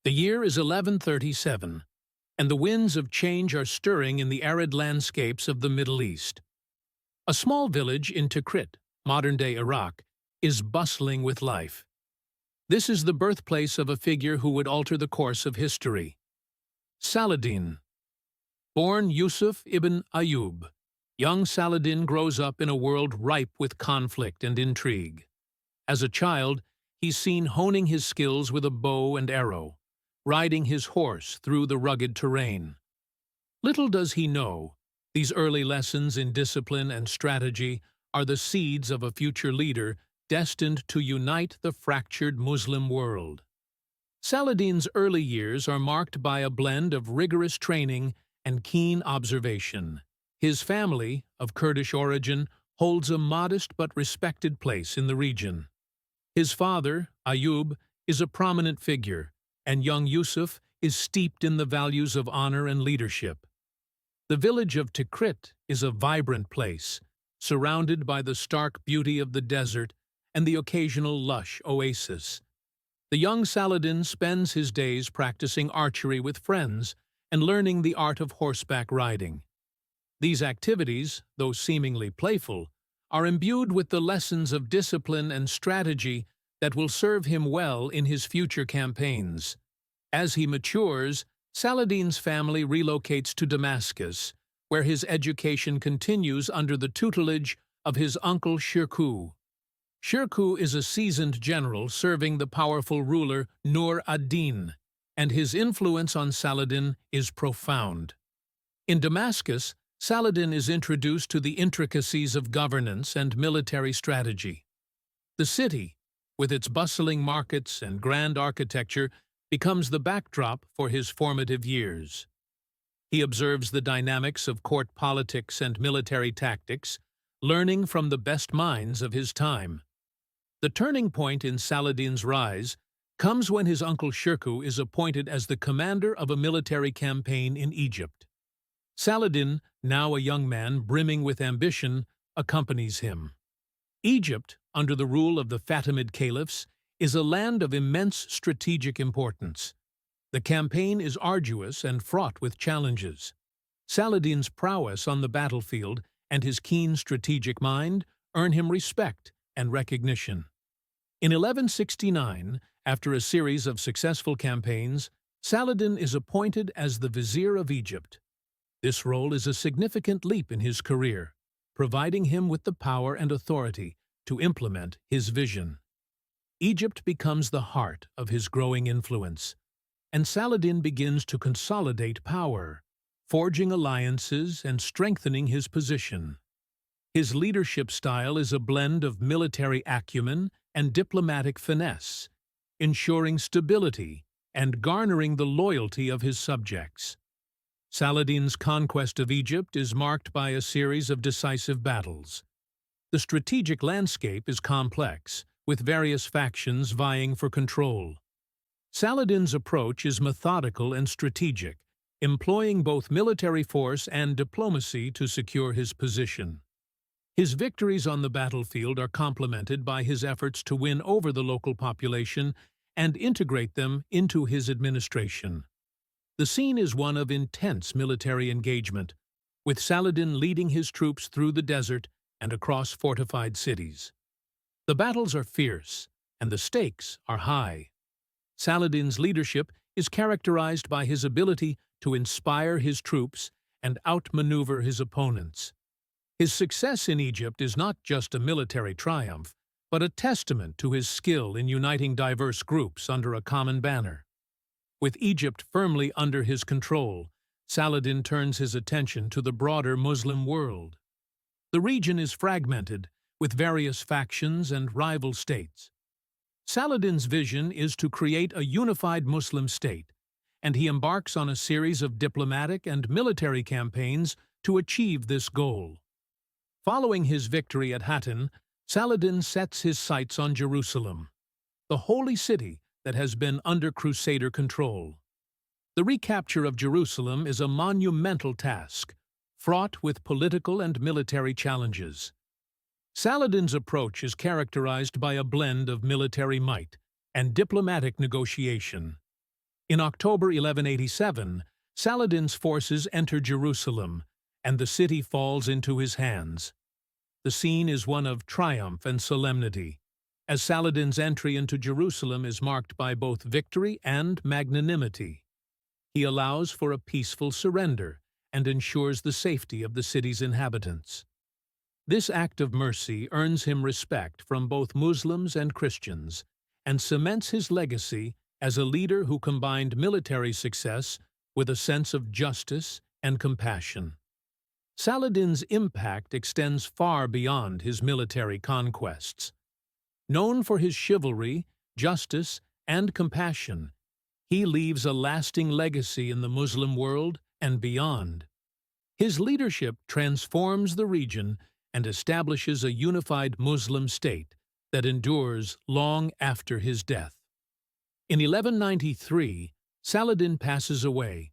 The year is 1137, and the winds of change are stirring in the arid landscapes of the Middle East. A small village in Tikrit, modern-day Iraq, is bustling with life. This is the birthplace of a figure who would alter the course of history. Saladin. Born Yusuf ibn Ayyub, young Saladin grows up in a world ripe with conflict and intrigue. As a child, he's seen honing his skills with a bow and arrow, riding his horse through the rugged terrain. Little does he know, these early lessons in discipline and strategy are the seeds of a future leader destined to unite the fractured Muslim world. Saladin's early years are marked by a blend of rigorous training and keen observation. His family, of Kurdish origin, holds a modest but respected place in the region. His father, Ayyub, is a prominent figure, and young Yusuf is steeped in the values of honor and leadership. The village of Tikrit is a vibrant place, surrounded by the stark beauty of the desert and the occasional lush oasis. The young Saladin spends his days practicing archery with friends and learning the art of horseback riding. These activities, though seemingly playful, are imbued with the lessons of discipline and strategy that will serve him well in his future campaigns. As he matures, Saladin's family relocates to Damascus, where his education continues under the tutelage of his uncle Shirkuh. Shirkuh is a seasoned general serving the powerful ruler Nur ad-Din, and his influence on Saladin is profound. In Damascus, Saladin is introduced to the intricacies of governance and military strategy. The city, with its bustling markets and grand architecture, becomes the backdrop for his formative years. He observes the dynamics of court politics and military tactics, learning from the best minds of his time. The turning point in Saladin's rise comes when his uncle Shirkuh is appointed as the commander of a military campaign in Egypt. Saladin, now a young man brimming with ambition, accompanies him. Egypt, under the rule of the Fatimid caliphs, is a land of immense strategic importance. The campaign is arduous and fraught with challenges. Saladin's prowess on the battlefield and his keen strategic mind earn him respect and recognition. In 1169, after a series of successful campaigns, Saladin is appointed as the Vizier of Egypt. This role is a significant leap in his career, providing him with the power and authority to implement his vision. Egypt becomes the heart of his growing influence, and Saladin begins to consolidate power, forging alliances and strengthening his position. His leadership style is a blend of military acumen and diplomatic finesse, ensuring stability and garnering the loyalty of his subjects. Saladin's conquest of Egypt is marked by a series of decisive battles. The strategic landscape is complex, with various factions vying for control. Saladin's approach is methodical and strategic, employing both military force and diplomacy to secure his position. His victories on the battlefield are complemented by his efforts to win over the local population and integrate them into his administration. The scene is one of intense military engagement, with Saladin leading his troops through the desert and across fortified cities. The battles are fierce, and the stakes are high. Saladin's leadership is characterized by his ability to inspire his troops and outmaneuver his opponents. His success in Egypt is not just a military triumph, but a testament to his skill in uniting diverse groups under a common banner. With Egypt firmly under his control, Saladin turns his attention to the broader Muslim world. The region is fragmented, with various factions and rival states. Saladin's vision is to create a unified Muslim state, and he embarks on a series of diplomatic and military campaigns to achieve this goal. Following his victory at Hattin, Saladin sets his sights on Jerusalem, the holy city that has been under Crusader control. The recapture of Jerusalem is a monumental task, fraught with political and military challenges. Saladin's approach is characterized by a blend of military might and diplomatic negotiation. In October 1187, Saladin's forces enter Jerusalem, and the city falls into his hands. The scene is one of triumph and solemnity, as Saladin's entry into Jerusalem is marked by both victory and magnanimity. He allows for a peaceful surrender and ensures the safety of the city's inhabitants. This act of mercy earns him respect from both Muslims and Christians and cements his legacy as a leader who combined military success with a sense of justice and compassion. Saladin's impact extends far beyond his military conquests. Known for his chivalry, justice, and compassion, he leaves a lasting legacy in the Muslim world and beyond. His leadership transforms the region and establishes a unified Muslim state that endures long after his death. In 1193, Saladin passes away,